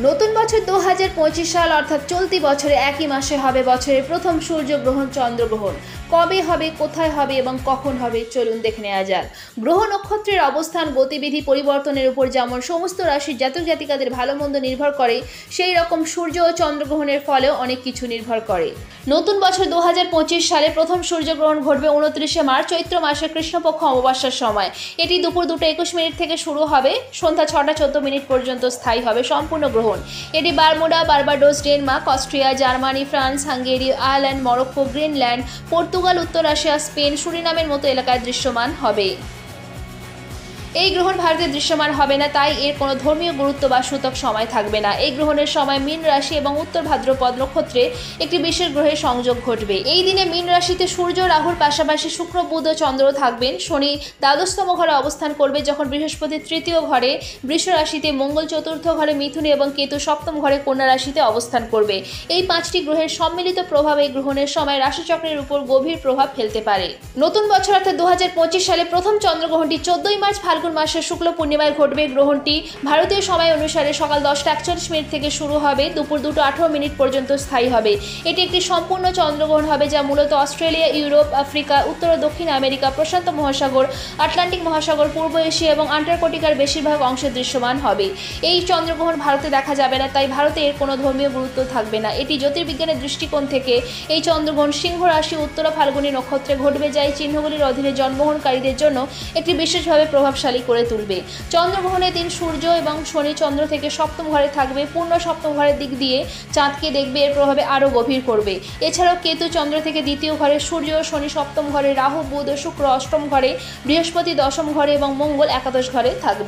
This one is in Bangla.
নতুন বছর 2025 সাল অর্থাৎ চলতি বছরে একই মাসে হবে বছরের প্রথম সূর্যগ্রহণ চন্দ্রগ্রহণ। কবে হবে, কোথায় হবে এবং কখন হবে চলুন দেখে নেওয়া যাক। গ্রহ নক্ষত্রের অবস্থান, গতিবিধি পরিবর্তনের উপর যেমন সমস্ত রাশির জাতক জাতিকাদের ভালো মন্দ নির্ভর করে, সেই রকম সূর্য ও চন্দ্রগ্রহণের ফলেও অনেক কিছু নির্ভর করে। নতুন বছর 2025 সালে প্রথম সূর্যগ্রহণ ঘটবে 29শে মার্চ চৈত্র মাসের কৃষ্ণপক্ষ অমাবস্যার সময়। এটি দুপুর 2:21 থেকে শুরু হবে, সন্ধ্যা 6:14 পর্যন্ত স্থায়ী হবে সম্পূর্ণ গ্রহণ। এটি Bermuda, Barbados, Denmark, Austria, Germany, France, Hungary, Ireland, Morocco, Greenland, Portugal, উত্তর রাশিয়া, স্পেন, সুরিনামের মতো এলাকায় দৃশ্যমান হবে। এই গ্রহণ ভারতে দৃশ্যমান হবে না, তাই এর কোনো ধর্মীয় গুরুত্ব বা সূতক সময় থাকবে না। এই গ্রহণের সময় মীন রাশি এবং উত্তর ভাদ্রপদ নক্ষত্রে একটি বিশেষ গ্রহের সংযোগ ঘটবে। এই দিনে মীন রাশিতে সূর্য, রাহুর পাশাপাশি শুক্র, বুধ ও চন্দ্র থাকবেন। শনি দ্বাদশতম ঘরে অবস্থান করবে, যখন বৃহস্পতি তৃতীয় ঘরে বৃষ রাশিতে, মঙ্গল চতুর্থ ঘরে মিথুনে এবং কেতু সপ্তম ঘরে কন্যা রাশিতে অবস্থান করবে। এই 5টি গ্রহের সম্মিলিত প্রভাব এই গ্রহণের সময় রাশিচক্রের উপর গভীর প্রভাব ফেলতে পারে। নতুন বছর অর্থাৎ 2025 সালে প্রথম চন্দ্রগ্রহণটি 14ই মার্চ ফাল্গুন মাসের শুক্ল পূর্ণিমায় ঘটবে। গ্রহণটি ভারতীয় সময় অনুসারে সকাল 10:41 থেকে শুরু হবে, দুপুর 2:18 পর্যন্ত স্থায়ী হবে। এটি একটি সম্পূর্ণ চন্দ্রগ্রহণ হবে, যা মূলত অস্ট্রেলিয়া, ইউরোপ, আফ্রিকা, উত্তর ও দক্ষিণ আমেরিকা, প্রশান্ত মহাসাগর, আটলান্টিক মহাসাগর, পূর্ব এশিয়া এবং আন্টার্কটিকার বেশিরভাগ অংশে দৃশ্যমান হবে। এই চন্দ্রগ্রহণ ভারতে দেখা যাবে না, তাই ভারতে এর কোনো ধর্মীয় গুরুত্ব থাকবে না। এটি জ্যোতির্বিজ্ঞানের দৃষ্টিকোণ থেকে এই চন্দ্রগ্রহণ সিংহ রাশি উত্তরা ফাল্গুনী নক্ষত্রে ঘটবে, যা এই চিহ্নগুলির অধীনে জন্মগ্রহণকারীদের জন্য একটি বিশেষভাবে প্রভাবশালী করে তুলবে। চন্দ্রগ্রহণের দিন সূর্য এবং শনি চন্দ্র থেকে সপ্তম ঘরে থাকবে। পূর্ণ সপ্তম ঘরের দিক দিয়ে চাঁদকে দেখবে, এর প্রভাবে আরও গভীর করবে। এছাড়াও কেতু চন্দ্র থেকে দ্বিতীয় ঘরে, সূর্য ও শনি সপ্তম ঘরে, রাহু, বুধ ও শুক্র অষ্টম ঘরে, বৃহস্পতি দশম ঘরে এবং মঙ্গল একাদশ ঘরে থাকবে।